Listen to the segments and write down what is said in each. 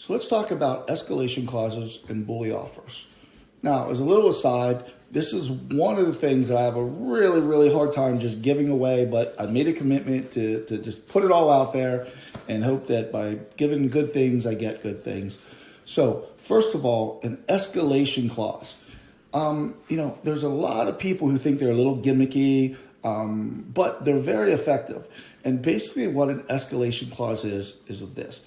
So let's talk about escalation clauses and bully offers. Now, as a little aside, this is one of the things that I have a really, really hard time just giving away, but I made a commitment to just put it all out there and hope that by giving good things, I get good things. So first of all, an escalation clause. There's a lot of people who think they're a little gimmicky, but they're very effective. And basically what an escalation clause is this.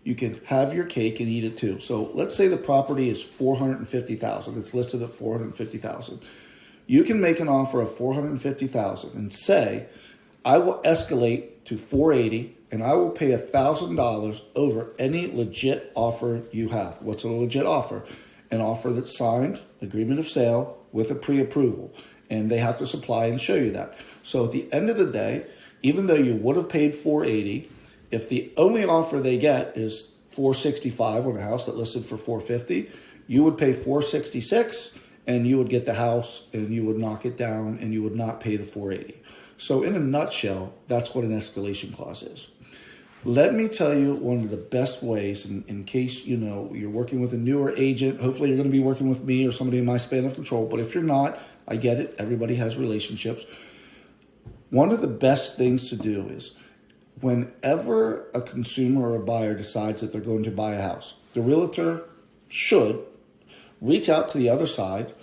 You can have your cake and eat it too. So let's say the property is $450,000. It's listed at $450,000. You can make an offer of $450,000 and say, I will escalate to $480,000 and I will pay $1,000 over any legit offer you have. What's a legit offer? An offer that's signed, agreement of sale with a pre-approval, and they have to supply and show you that. So at the end of the day, even though you would have paid $480,000, if the only offer they get is $465,000 on a house that listed for $450,000, you would pay $466,000 and you would get the house and you would knock it down and you would not pay the $480,000. So in a nutshell, that's what an escalation clause is. Let me tell you one of the best ways in case you're working with a newer agent. Hopefully you're going to be working with me or somebody in my span of control. But if you're not, I get it. Everybody has relationships. One of the best things to do is whenever a consumer or a buyer decides that they're going to buy a house, the realtor should reach out to the other side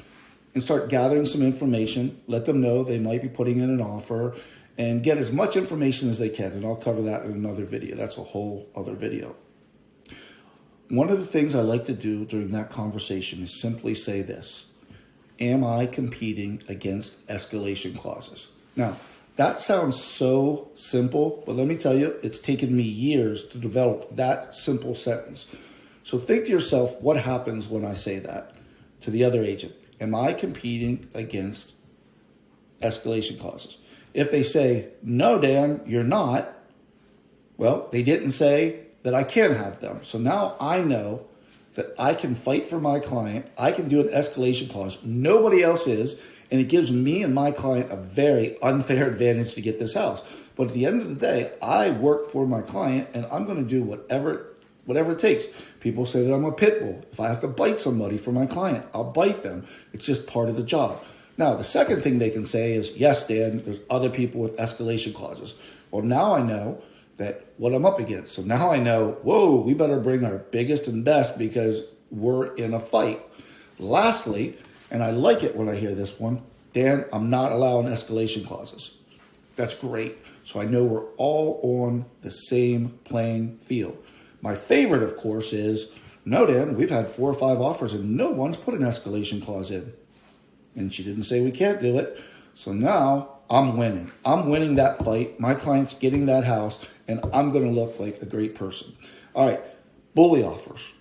and start gathering some information, let them know they might be putting in an offer, and get as much information as they can. And I'll cover that in another video. That's a whole other video. One of the things I like to do during that conversation is simply say this: am I competing against escalation clauses? Now, that sounds so simple, but let me tell you, it's taken me years to develop that simple sentence. So think to yourself, what happens when I say that to the other agent? Am I competing against escalation clauses? If they say, no, Dan, you're not, well, they didn't say that I can have them. So now I know that I can fight for my client. I can do an escalation clause. Nobody else is. And it gives me and my client a very unfair advantage to get this house. But at the end of the day, I work for my client and I'm going to do whatever it takes. People say that I'm a pit bull. If I have to bite somebody for my client, I'll bite them. It's just part of the job. Now, the second thing they can say is, yes, Dan, there's other people with escalation clauses. Well, now I know that what I'm up against. So now I know, whoa, we better bring our biggest and best because we're in a fight. Lastly, and I like it when I hear this one, Dan, I'm not allowing escalation clauses. That's great. So I know we're all on the same playing field. My favorite, of course, is, no, Dan, we've had 4 or 5 offers and no one's put an escalation clause in. And she didn't say we can't do it. So now I'm winning. I'm winning that fight. My client's getting that house and I'm going to look like a great person. All right, bully offers.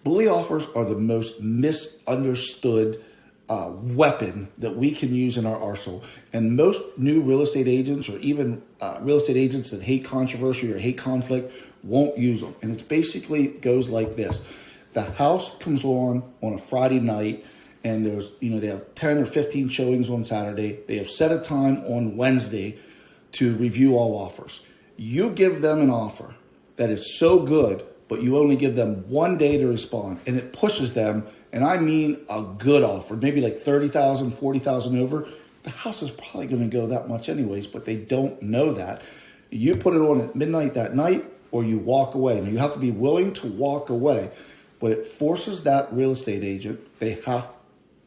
Bully offers are the most misunderstood weapon that we can use in our arsenal. And most new real estate agents or even real estate agents that hate controversy or hate conflict won't use them. And it basically goes like this. The house comes on a Friday night and they have 10 or 15 showings on Saturday. They have set a time on Wednesday to review all offers. You give them an offer that is so good, but you only give them 1 day to respond, and it pushes them, and I mean a good offer, maybe like $30,000, $40,000 over. The house is probably going to go that much anyways, but they don't know that. You put it on at midnight that night, or you walk away. Now, you have to be willing to walk away, but it forces that real estate agent, they have,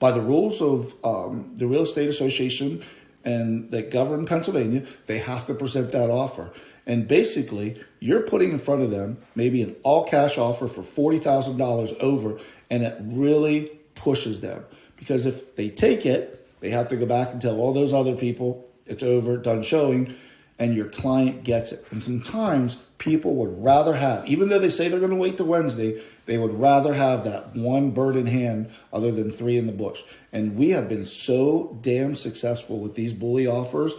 by the rules of the Real Estate Association and that govern Pennsylvania, they have to present that offer. And basically, you're putting in front of them maybe an all-cash offer for $40,000 over, and it really pushes them. Because if they take it, they have to go back and tell all those other people it's over, done showing, and your client gets it. And sometimes people would rather have, even though they say they're going to wait till Wednesday, they would rather have that one bird in hand other than 3 in the bush. And we have been so damn successful with these bully offers.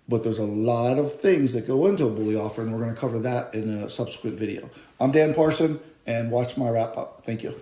But there's a lot of things that go into a bully offer, and we're going to cover that in a subsequent video. I'm Dan Parson, and watch my wrap up. Thank you.